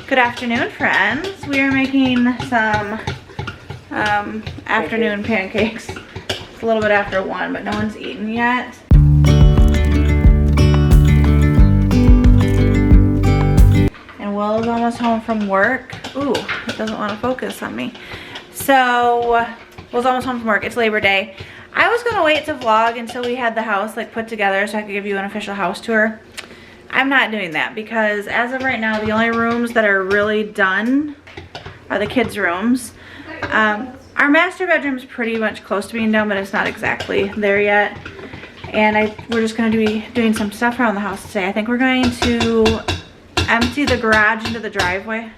Good afternoon, friends. We are making some afternoon pancakes. It's a little bit after 1, but no one's eaten yet. And Will is almost home from work. Ooh, it doesn't want to focus on me. So, Will's almost home from work. It's Labor Day. I was gonna wait to vlog until we had the house like put together so I could give you an official house tour. I'm not doing that because as of right now, the only rooms that are really done are the kids' rooms. Our master bedroom is pretty much close to being done, but it's not exactly there yet. And we're just gonna be doing some stuff around the house today. I think we're going to empty the garage into the driveway. All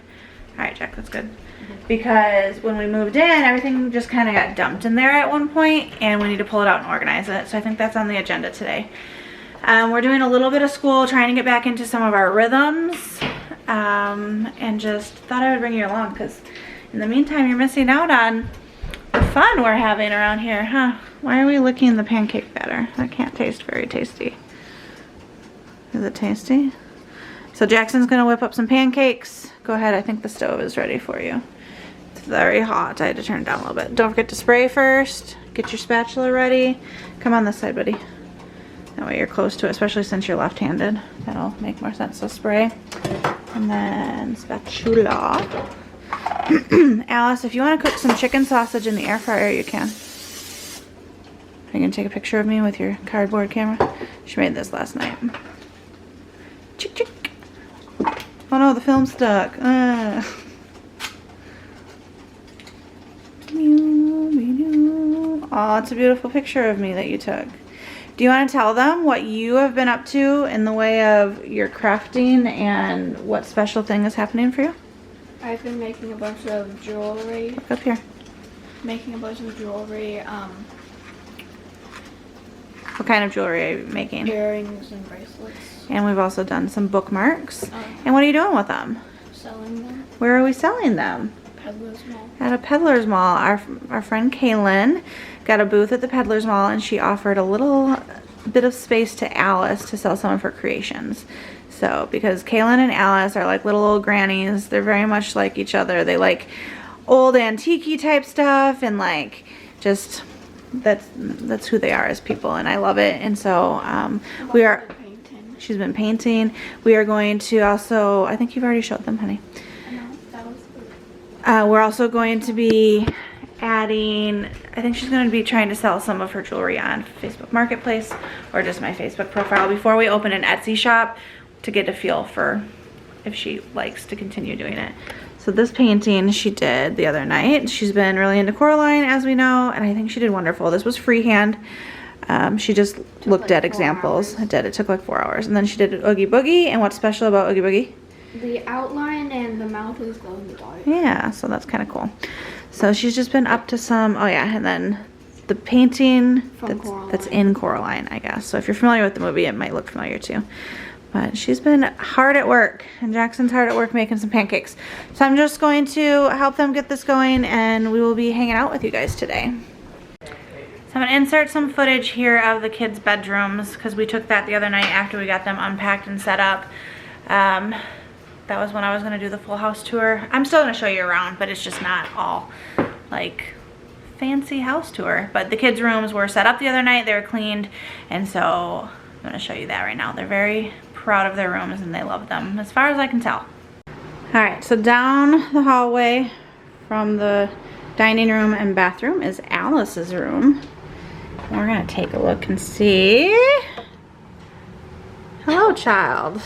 right, Jack, that's good. Because when we moved in, everything just kind of got dumped in there at one point, and we need to pull it out and organize it. So I think that's on the agenda today. We're doing a little bit of school, trying to get back into some of our rhythms, and just thought I would bring you along because in the meantime, you're missing out on the fun we're having around here, huh? Why are we licking the pancake batter? That can't taste very tasty. Is it tasty? So Jackson's gonna whip up some pancakes. Go ahead, I think the stove is ready for you. It's very hot. I had to turn it down a little bit. Don't forget to spray first. Get your spatula ready. Come on this side, buddy. That way you're close to it, especially since you're left-handed. That'll make more sense. So spray. And then spatula. Alice, if you want to cook some chicken sausage in the air fryer, you can. Are you going to take a picture of me with your cardboard camera? She made this last night. Chick, chick. Oh no, the film's stuck. Oh, it's a beautiful picture of me that you took. Do you want to tell them what you have been up to in the way of your crafting and what special thing is happening for you? I've been making a bunch of jewelry. Look up here. Making a bunch of jewelry. What kind of jewelry are you making? Earrings and bracelets. And we've also done some bookmarks. And what are you doing with them? Selling them. Where are we selling them? Peddler's Mall. At a Peddler's Mall. Our friend Kaylin got a booth at the Peddler's Mall, and she offered a little bit of space to Alice to sell some of her creations. So, because Kaylin and Alice are like little old grannies, they're very much like each other. They like old antique-y type stuff, and like just that's who they are as people, and I love it. And so we are. She's been painting. We are going to also. I think you've already showed them, honey. We're also going to be adding, I think she's going to be trying to sell some of her jewelry on Facebook Marketplace or just my Facebook profile before we open an Etsy shop to get a feel for if she likes to continue doing it. So this painting she did the other night. She's been really into Coraline, as we know, and I think she did wonderful. This was freehand. She just looked at examples. It took like 4 hours. And then she did Oogie Boogie. And what's special about Oogie Boogie? The outline and the mouth is glow in the dark. Yeah, so that's kind of cool. So she's just been up to some, oh yeah, and then the painting that's in Coraline, I guess. So if you're familiar with the movie, it might look familiar too. But she's been hard at work, and Jackson's hard at work making some pancakes. So I'm just going to help them get this going, and we will be hanging out with you guys today. So I'm gonna insert some footage here of the kids' bedrooms because we took that the other night after we got them unpacked and set up. That was when I was gonna do the full house tour. I'm still gonna show you around, but it's just not all like fancy house tour. But the kids' rooms were set up the other night, they were cleaned, and so I'm gonna show you that right now. They're very proud of their rooms and they love them, as far as I can tell. All right, so down the hallway from the dining room and bathroom is Alice's room. We're gonna take a look and see. Hello, child.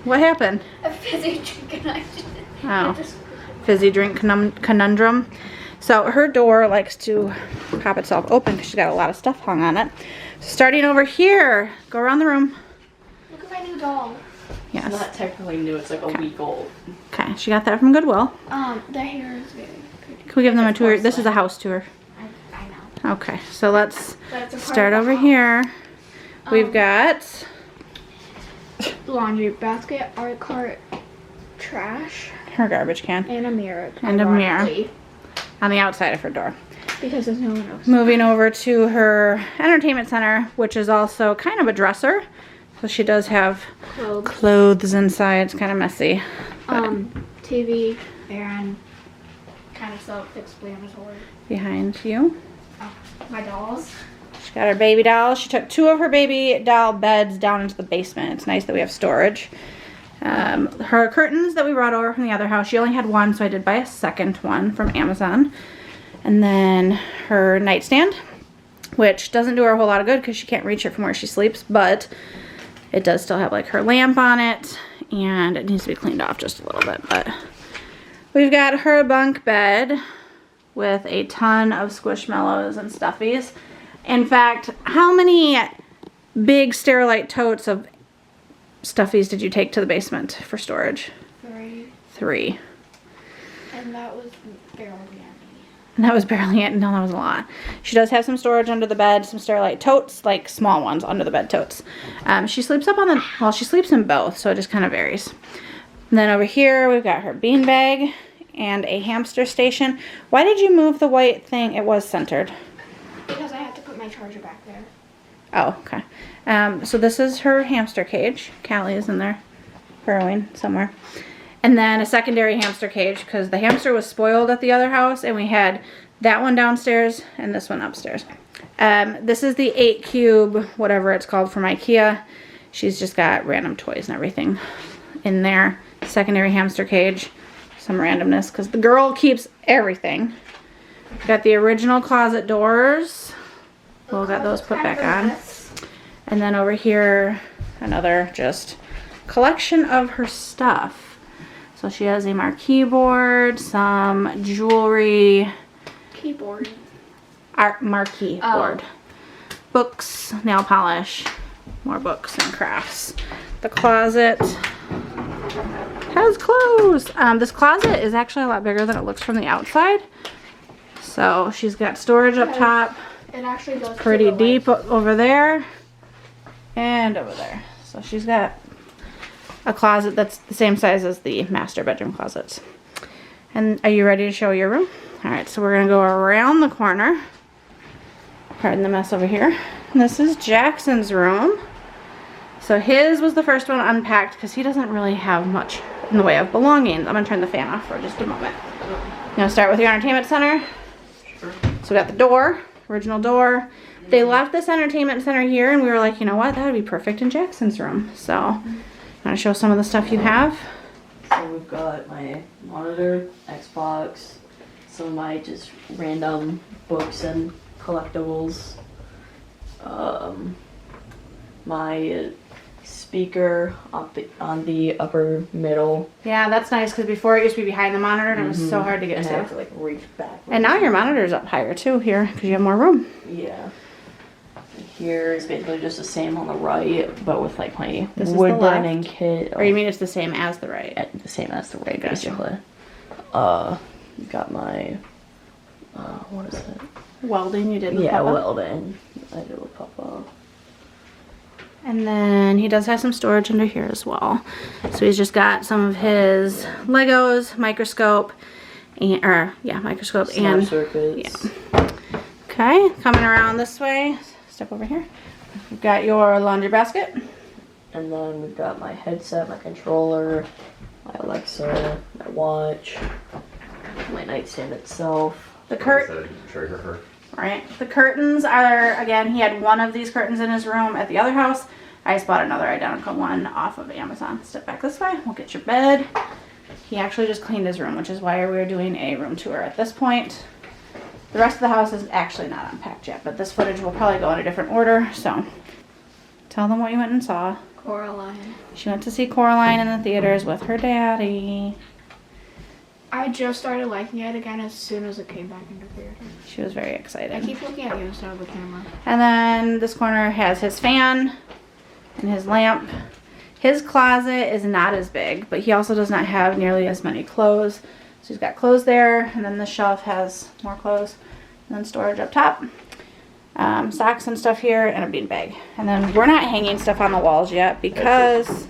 What happened? A fizzy drink and fizzy drink conundrum. So her door likes to pop itself open because she's got a lot of stuff hung on it. Starting over here, go around the room. Look at my new doll. Yes. It's not technically new, it's like a week old. Okay, she got that from Goodwill. The hair is very pretty. Can we give them a tour? This is a house tour. I know. Okay, so let's start over here. We've got laundry basket, art cart, trash, her garbage can, and a mirror. And a mirror on the outside of her door. Because there's no one else. Moving over to her entertainment center, which is also kind of a dresser. So she does have clothes inside. It's kind of messy. TV and kind of self-explanatory. Behind you. Oh, my dolls. She got her baby doll. She took 2 of her baby doll beds down into the basement. It's nice that we have storage. Her curtains that we brought over from the other house, she only had 1, so I did buy a second one from Amazon. And then her nightstand, which doesn't do her a whole lot of good because she can't reach it from where she sleeps, but it does still have like her lamp on it, and it needs to be cleaned off just a little bit. But we've got her bunk bed with a ton of Squishmallows and Stuffies. In fact, how many big Sterilite totes of Stuffies did you take to the basement for storage? 3. 3. And that was barely any. And that was barely it. No, that was a lot. She does have some storage under the bed, some Sterilite totes, like small ones under the bed totes. She sleeps up on the, well, she sleeps in both, so it just kind of varies. And then over here, we've got her beanbag and a hamster station. Why did you move the white thing? It was centered. Because I had to put my charger back there. Oh, okay. So this is her hamster cage. Callie is in there burrowing somewhere. And then a secondary hamster cage because the hamster was spoiled at the other house, and we had that one downstairs and this one upstairs. This is the 8 cube, whatever it's called, from IKEA. She's just got random toys and everything in there. Secondary hamster cage. Some randomness because the girl keeps everything. Got the original closet doors. We'll got those put back on. And then over here, another just collection of her stuff. So she has a marquee board, some jewelry. Keyboard. Art marquee board. Books, nail polish, more books and crafts. The closet has clothes. This closet is actually a lot bigger than it looks from the outside. So she's got storage up top. It actually goes Pretty deep over there and over there. So she's got a closet that's the same size as the master bedroom closets. And are you ready to show your room? All right, so we're gonna go around the corner. Pardon the mess over here. And this is Jackson's room. So his was the first one unpacked because he doesn't really have much in the way of belongings. I'm gonna turn the fan off for just a moment. You wanna start with your entertainment center? Sure. So we got the door, original door. They left this entertainment center here, and we were like, you know what, that would be perfect in Jackson's room. So I'm gonna show some of the stuff you have. So we've got my monitor, Xbox, some of my just random books and collectibles, my speaker up on the upper middle. Yeah, that's nice because before it used to be behind the monitor and it was so hard to get And I have to. to like reach back. And now your monitor's up higher too here because you have more room. Yeah. And here is basically just the same on the right, but with like my This is the wood left. burning kit. Or you mean it's the same as the right? The same as the right, Gotcha. basically. Got my what is it? Welding you did with Yeah, Papa. welding. I did with Papa. And then he does have some storage under here as well. So he's just got some of his Legos, microscope, and microscope Snap and circuits. yeah. Okay, coming around this way. Step over here. You've got your laundry basket. And then we've got my headset, my controller, my Alexa, my watch, my nightstand itself. The The curtains are, again, he had one of these curtains in his room at the other house. I just bought another identical one off of Amazon. Step back this way, we'll get your bed. He actually just cleaned his room, which is why we're doing a room tour at this point. The rest of the house is actually not unpacked yet, but this footage will probably go in a different order, so. Tell them what you went and saw. Coraline. She went to see Coraline in the theaters with her daddy. I just started liking it again as soon as it came back into theater. She was very I excited. keep looking at you instead of the camera. And then this corner has his fan and his lamp. His closet is not as big, but he also does not have nearly as many clothes. So he's got clothes there, and then the shelf has more clothes, and then storage up top. Socks and stuff here, and a beanbag. And then we're not hanging stuff on the walls yet because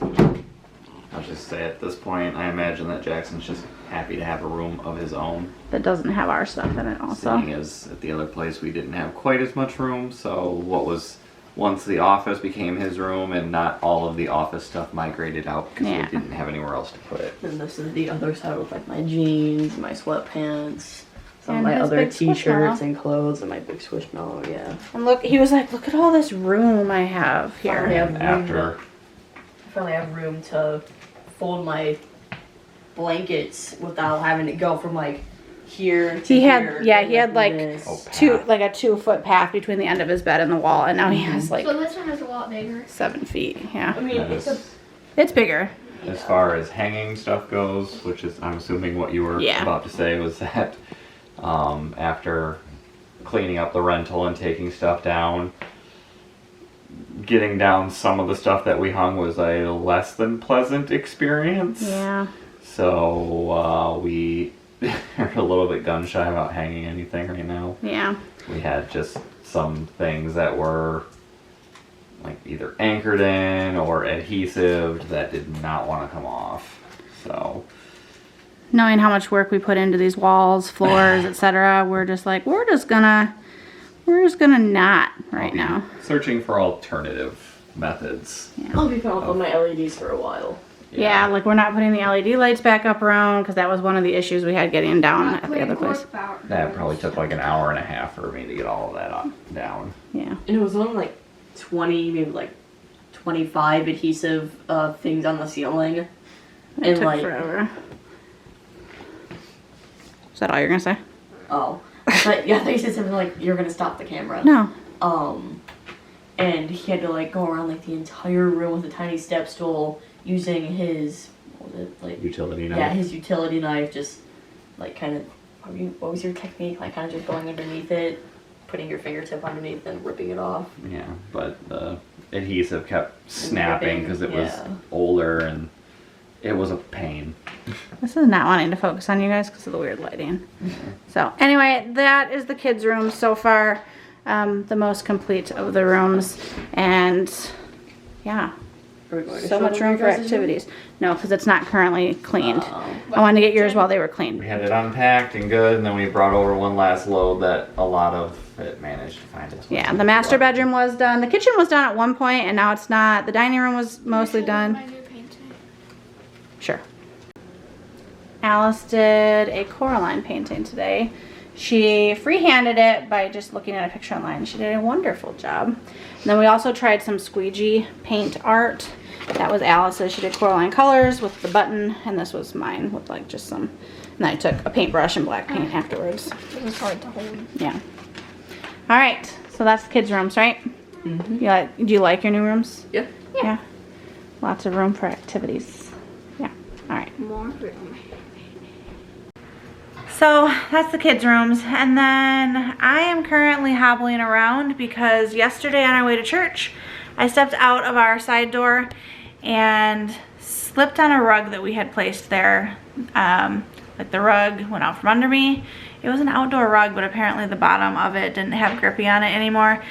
I'll just say at this point, I imagine that Jackson's just happy to have a room of his own. that doesn't have our stuff in it also. Seeing as at the other place we didn't have quite as much room, so what was once the office became his room and not all of the office stuff migrated out because Yeah. we didn't have anywhere else to put it. And this is the other side with like my jeans, my sweatpants, some And of my his other big t-shirts Squishmallow. and clothes, and my big Squishmallow. Yeah. And look, he was like, look at all this room I have here. Yeah. And after I finally have room to fold my blankets without having to go from like here to He had- here. yeah, and he had, like, this. Oh, A 2-foot path between the end of his bed and the wall, and now he has like So this one is a lot bigger. 7 feet. Yeah, I mean, that it's a is, it's bigger. as far as hanging stuff goes, which is I'm assuming what you were Yeah. about to say was that after cleaning up the rental and taking stuff down, getting down some of the stuff that we hung was a less than pleasant experience. Yeah. So we are a little bit gun shy about hanging anything right now. Yeah. We had just some things that were like either anchored in or adhesive that did not want to come off. So Knowing how much work we put into these walls, floors, etc., we're just gonna not right now. searching for alternative methods. I'll be fine with my LEDs for a while. Yeah, like we're not putting the LED lights back up around because that was one of the issues we had getting down at the other place. That probably took like an hour and a half for me to get all of that up, down. Yeah. And it was only like 20, maybe like 25 adhesive things on the ceiling. It And took like, forever. Is that all you're gonna say? oh, but yeah, they said something like, "You're gonna stop the camera." No. And he had to like go around like the entire room with a tiny step stool using his, what was it, like, Utility knife. yeah, his utility knife, just like kind of, what was your technique? Like kind of just going underneath it, putting your fingertip underneath and ripping it off. Yeah, but the adhesive kept snapping because it was Yeah. older and it was a pain. This is not wanting to focus on you guys because of the weird lighting. So anyway, that is the kids' room so far. The most complete of the rooms. And yeah, Are we going to so show much them room your for guys' room? activities. No, because it's not currently cleaned. Oh. I wanted to get yours while they were We cleaned. had it unpacked and good, and then we brought over one last load that a lot of it managed to find its way. Yeah, the master bedroom was done. The kitchen was done at one point, and now it's not. The dining room was mostly My done. new painting. Sure. Alice did a Coraline painting today. She freehanded it by just looking at a picture online. She did a wonderful job. And then we also tried some squeegee paint art. That was Alice's. She did Coraline colors with the button, and this was mine with like just some. And then I took a paintbrush and black paint afterwards. It was hard to hold. Yeah. All right. So that's the kids' rooms, right? Mm-hmm. Do you like your new rooms? Yeah. Yeah. Lots of room for activities. Yeah. All right. More room. So that's the kids' rooms. And then I am currently hobbling around because yesterday on our way to church, I stepped out of our side door and slipped on a rug that we had placed there. Like the rug went out from under me. It was an outdoor rug, but apparently the bottom of it didn't have grippy on it anymore.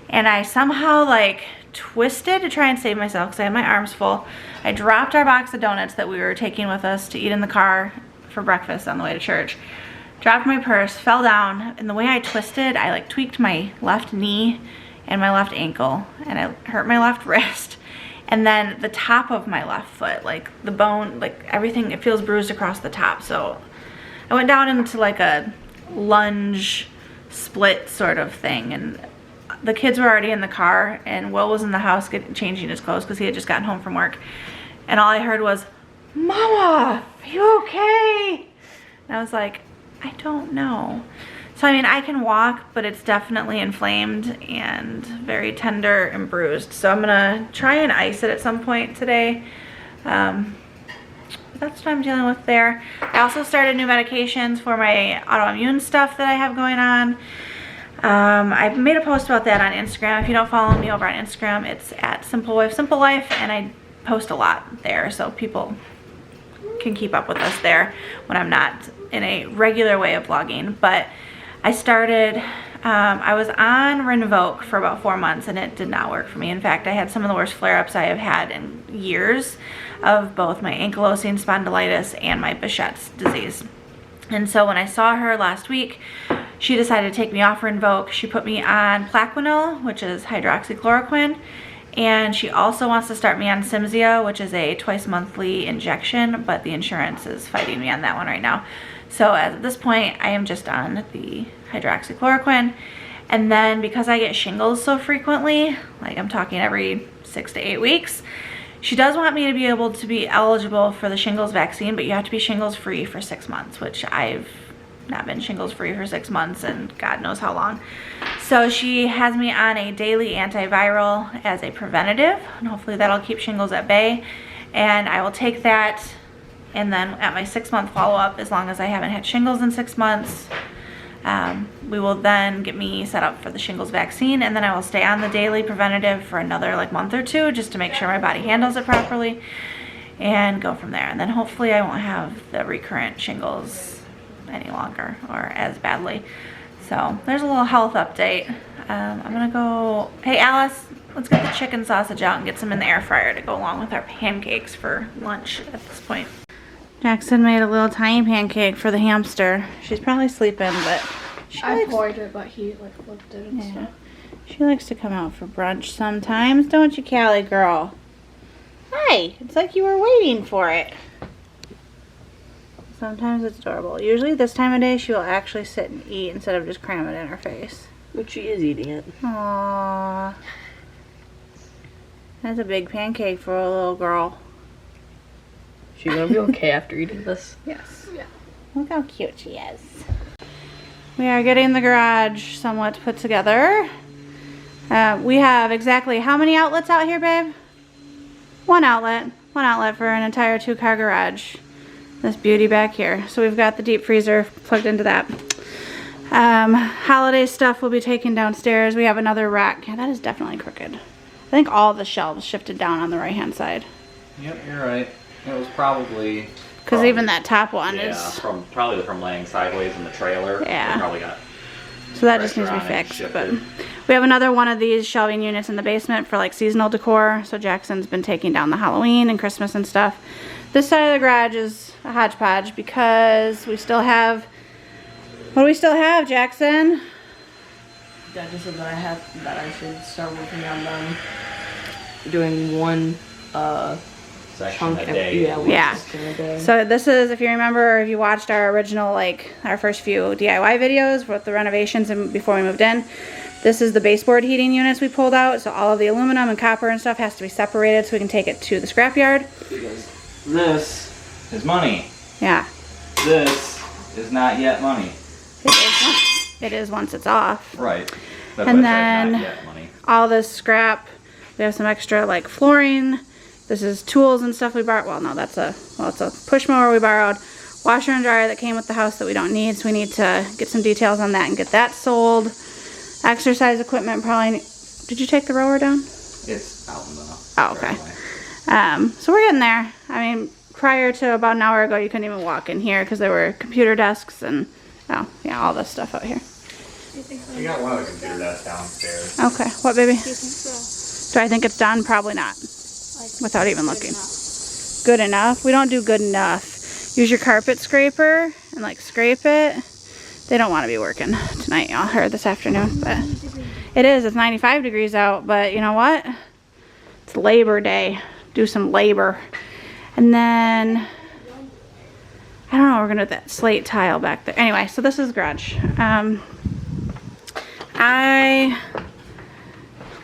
And I somehow like twisted to try and save myself because I had my arms full. I dropped our box of donuts that we were taking with us to eat in the car for breakfast on the way to church. Dropped my purse, fell down, and the way I twisted, I like tweaked my left knee and my left ankle, and I hurt my left wrist. And then the top of my left foot, like the bone, like everything, it feels bruised across the top. So I went down into like a lunge split sort of thing, and the kids were already in the car, and Will was in the house changing his clothes because he had just gotten home from work. And all I heard was, "Mama, are you okay?" And I was like, I don't know. So I mean, I can walk, but it's definitely inflamed and very tender and bruised. So I'm gonna try and ice it at some point today. That's what I'm dealing with there. I also started new medications for my autoimmune stuff that I have going on. I made a post about that on Instagram. If you don't follow me over on Instagram, it's at Simple Wife Simple Life, and I post a lot there so people can keep up with us there when I'm not in a regular way of vlogging. But I started, I was on Rinvoq for about 4 months and it did not work for me. In fact, I had some of the worst flare-ups I have had in years of both my ankylosing spondylitis and my Behçet's disease. And so when I saw her last week, she decided to take me off Rinvoq. She put me on Plaquenil, which is hydroxychloroquine, and she also wants to start me on Cimzia, which is a twice monthly injection, but the insurance is fighting me on that one right now. So at this point, I am just on the hydroxychloroquine. And then because I get shingles so frequently, like I'm talking every 6 to 8 weeks, she does want me to be able to be eligible for the shingles vaccine, but you have to be shingles free for 6 months, which I've not been shingles free for 6 months and God knows how long. So she has me on a daily antiviral as a preventative, and hopefully that'll keep shingles at bay. And I will take that, and then at my 6-month follow-up, as long as I haven't had shingles in 6 months, we will then get me set up for the shingles vaccine, and then I will stay on the daily preventative for another like month or two just to make sure my body handles it properly, and go from there. And then hopefully I won't have the recurrent shingles any longer or as badly. So there's a little health update. I'm gonna go, hey Alice, let's get the chicken sausage out and get some in the air fryer to go along with our pancakes for lunch at this point. Jackson made a little tiny pancake for the hamster. She's probably sleeping, but I poured it, but he like flipped it and stuff. She likes to come out for brunch sometimes, don't you, Callie girl? Hi, it's like you were waiting for it. Sometimes it's adorable. Usually this time of day she will actually sit and eat instead of just cram it in her face. But she is eating it. Aww. That's a big pancake for a little girl. She's gonna be okay after eating this. Yes. Yeah. Look how cute she is. We are getting the garage somewhat put together. We have exactly how many outlets out here, babe? One outlet for an entire 2-car garage. This beauty back here. So we've got the deep freezer plugged into that. Holiday stuff will be taken downstairs. We have another rack. Yeah, that is definitely crooked. I think all the shelves shifted down on the right hand side. Yep, you're right. It was probably... Because even that top one yeah, is... probably from laying sideways in the trailer. Yeah. It probably got... So that just needs to be fixed. But we have another one of these shelving units in the basement for like seasonal decor. So Jackson's been taking down the Halloween and Christmas and stuff. This side of the garage is a hodgepodge because we still have... What do we still have, Jackson? Dad just said that I should start working on them. Doing one section a chunk day. Yeah. a day. So this is, if you remember, if you watched our original, like our first few DIY videos with the renovations and before we moved in, this is the baseboard heating units we pulled out. So all of the aluminum and copper and stuff has to be separated so we can take it to the scrapyard. This is money. Yeah. This is not yet money. It is once it's off. Right. That's And why I said then not yet money. all this scrap. We have some extra like flooring. This is tools and stuff we borrowed. Well, no, it's a push mower we borrowed. Washer and dryer that came with the house that we don't need. So we need to get some details on that and get that sold. Exercise equipment probably. Did you take the rower down? It's out in the... Oh, okay. So we're getting there. I mean, prior to about an hour ago, you couldn't even walk in here because there were computer desks and, oh, yeah, all this stuff out here. You got one of the computer desks downstairs. Okay. What, baby? Do you think so? Do I think it's done? Probably not. Like, Without even good looking. enough. Good enough? We don't do good enough. Use your carpet scraper and, like, scrape it. They don't want to be working tonight, y'all, or this afternoon, but it is. It's 95 degrees out, but you know what? It's Labor Day. Do some labor. And then, I don't know what we're going to do with that slate tile back there. Anyway, so this is the garage. I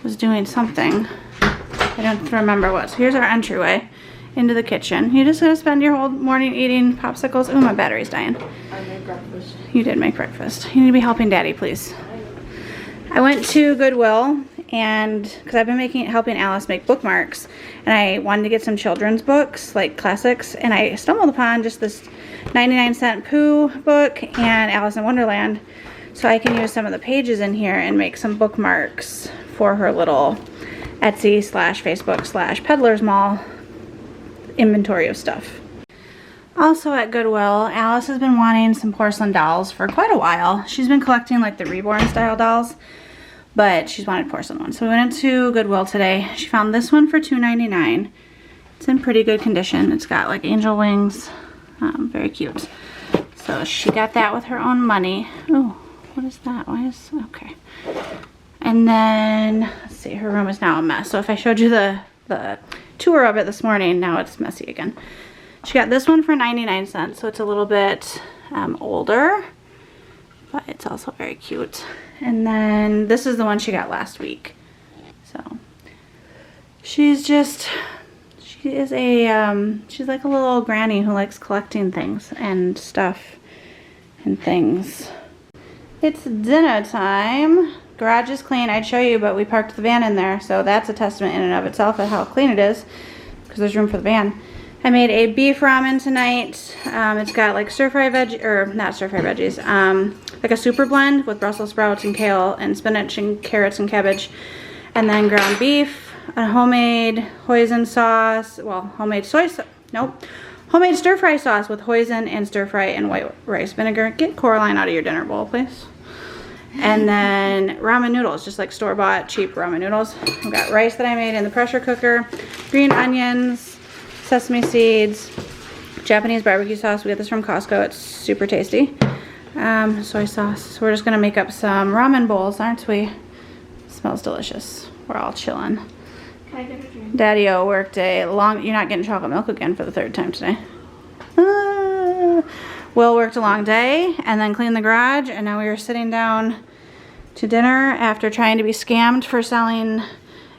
was doing something. I don't remember what. So here's our entryway into the kitchen. You're just going to spend your whole morning eating popsicles? Ooh, my battery's dying. I made breakfast. You did make breakfast. You need to be helping Daddy, please. I went to Goodwill, and because I've been helping Alice make bookmarks, and I wanted to get some children's books, like classics, and I stumbled upon just this 99-cent Pooh book and Alice in Wonderland, so I can use some of the pages in here and make some bookmarks for her little Etsy / Facebook / Peddler's Mall inventory of stuff. Also at Goodwill, Alice has been wanting some porcelain dolls for quite a while. She's been collecting like the Reborn style dolls, but she's wanted porcelain ones. So we went into Goodwill today. She found this one for $2.99. It's in pretty good condition. It's got like angel wings. Very cute. So she got that with her own money. Oh, what is that? Why is, okay. And then, let's see, her room is now a mess. So if I showed you the tour of it this morning, now it's messy again. She got this one for 99 cents, so it's a little bit older, but it's also very cute. And then this is the one she got last week. So she's just, she is a, she's like a little old granny who likes collecting things and stuff and things. It's dinner time. Garage is clean. I'd show you, but we parked the van in there, so that's a testament in and of itself of how clean it is, because there's room for the van. I made a beef ramen tonight. It's got like stir-fry veg, or not stir-fry veggies, like a super blend with Brussels sprouts and kale and spinach and carrots and cabbage, and then ground beef, a homemade hoisin sauce, well, homemade soy sauce, nope, homemade stir-fry sauce with hoisin and stir-fry and white rice vinegar. Get Coraline out of your dinner bowl, please. And then ramen noodles, just like store-bought cheap ramen noodles. I've got rice that I made in the pressure cooker, green onions, sesame seeds, Japanese barbecue sauce. We got this from Costco. It's super tasty. Soy sauce. So we're just gonna make up some ramen bowls, aren't we? It smells delicious. We're all chilling. Can I get a drink? Daddy-o worked a long, you're not getting chocolate milk again for the 3rd time today. Will worked a long day and then cleaned the garage, and now we are sitting down to dinner after trying to be scammed for selling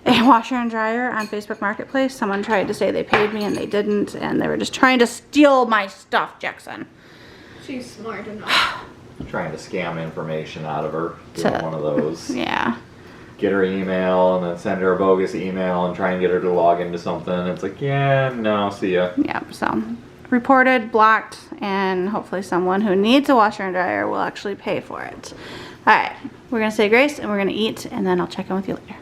a washer and dryer on Facebook Marketplace. Someone tried to say they paid me and they didn't, and they were just trying to steal my stuff, Jackson. She's smart enough. Trying to scam information out of her. So- Doing one of those. Yeah. Get her email and then send her a bogus email and try and get her to log into something. It's like, yeah, no, see ya. Yep, so reported, blocked, and hopefully someone who needs a washer and dryer will actually pay for it. All right, we're gonna say grace and we're gonna eat, and then I'll check in with you later.